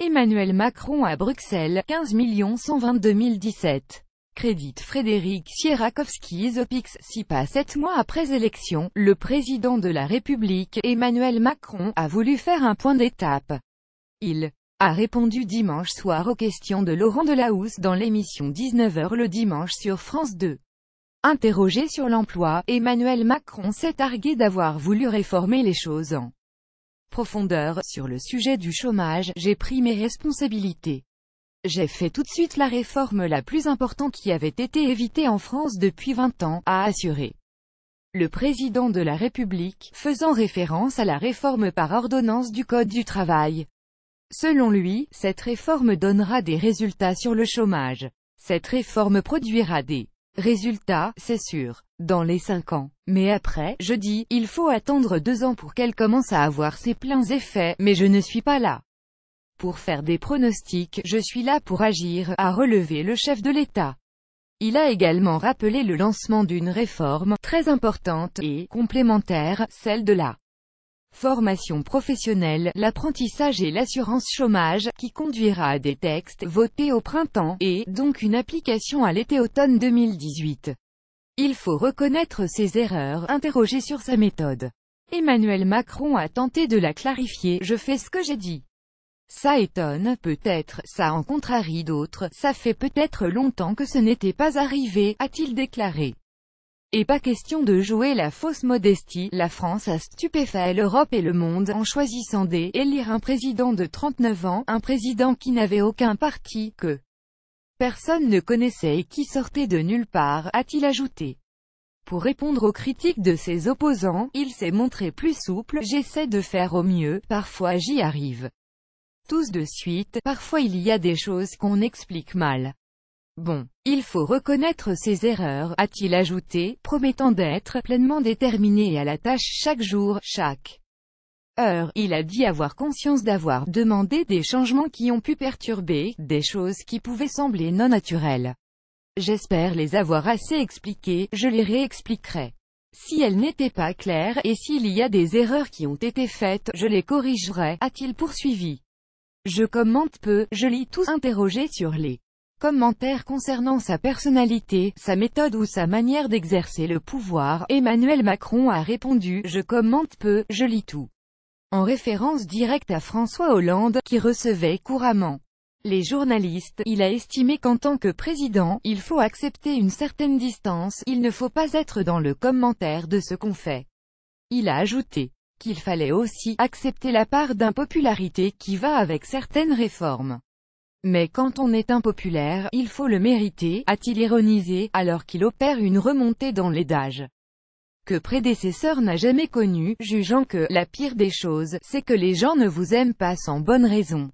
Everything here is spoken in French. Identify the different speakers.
Speaker 1: Emmanuel Macron à Bruxelles, 15 122 017. Crédite Frédéric Sierakowski Zopix. 6 pas 7 mois après élection, le président de la République, Emmanuel Macron, a voulu faire un point d'étape. Il a répondu dimanche soir aux questions de Laurent Delahousse dans l'émission 19h le dimanche sur France 2. Interrogé sur l'emploi, Emmanuel Macron s'est targué d'avoir voulu réformer les choses en profondeur. Sur le sujet du chômage, j'ai pris mes responsabilités. J'ai fait tout de suite la réforme la plus importante qui avait été évitée en France depuis 20 ans, a assuré le président de la République, faisant référence à la réforme par ordonnance du Code du travail. Selon lui, cette réforme donnera des résultats sur le chômage. Cette réforme produira des résultats, c'est sûr, dans les 5 ans. Mais après, je dis, il faut attendre 2 ans pour qu'elle commence à avoir ses pleins effets, mais je ne suis pas là pour faire des pronostics, je suis là pour agir, a relevé le chef de l'État. Il a également rappelé le lancement d'une réforme, très importante, et complémentaire, celle de la formation professionnelle, l'apprentissage et l'assurance chômage, qui conduira à des textes votés au printemps, et donc une application à l'été-automne 2018. Il faut reconnaître ses erreurs, interrogé sur sa méthode. Emmanuel Macron a tenté de la clarifier, je fais ce que j'ai dit. Ça étonne, peut-être, ça en contrarie d'autres, ça fait peut-être longtemps que ce n'était pas arrivé, a-t-il déclaré. Et pas question de jouer la fausse modestie, la France a stupéfait l'Europe et le monde en choisissant d'élire un président de 39 ans, un président qui n'avait aucun parti, que personne ne connaissait et qui sortait de nulle part, a-t-il ajouté. Pour répondre aux critiques de ses opposants, il s'est montré plus souple, j'essaie de faire au mieux, parfois j'y arrive. Tous de suite, parfois il y a des choses qu'on explique mal. Bon, il faut reconnaître ses erreurs, a-t-il ajouté, promettant d'être pleinement déterminé et à la tâche chaque jour, chaque heure. Il a dit avoir conscience d'avoir demandé des changements qui ont pu perturber, des choses qui pouvaient sembler non naturelles. J'espère les avoir assez expliquées, je les réexpliquerai. Si elles n'étaient pas claires, et s'il y a des erreurs qui ont été faites, je les corrigerai, a-t-il poursuivi. Je commente peu, je lis tout. Interrogé sur les commentaires concernant sa personnalité, sa méthode ou sa manière d'exercer le pouvoir, Emmanuel Macron a répondu « Je commente peu, je lis tout », en référence directe à François Hollande, qui recevait couramment les journalistes. Il a estimé qu'en tant que président, il faut accepter une certaine distance, il ne faut pas être dans le commentaire de ce qu'on fait. Il a ajouté qu'il fallait aussi accepter la part d'impopularité qui va avec certaines réformes. Mais quand on est impopulaire, il faut le mériter, a-t-il ironisé, alors qu'il opère une remontée dans l'adage que prédécesseur n'a jamais connu, jugeant que la pire des choses, c'est que les gens ne vous aiment pas sans bonne raison.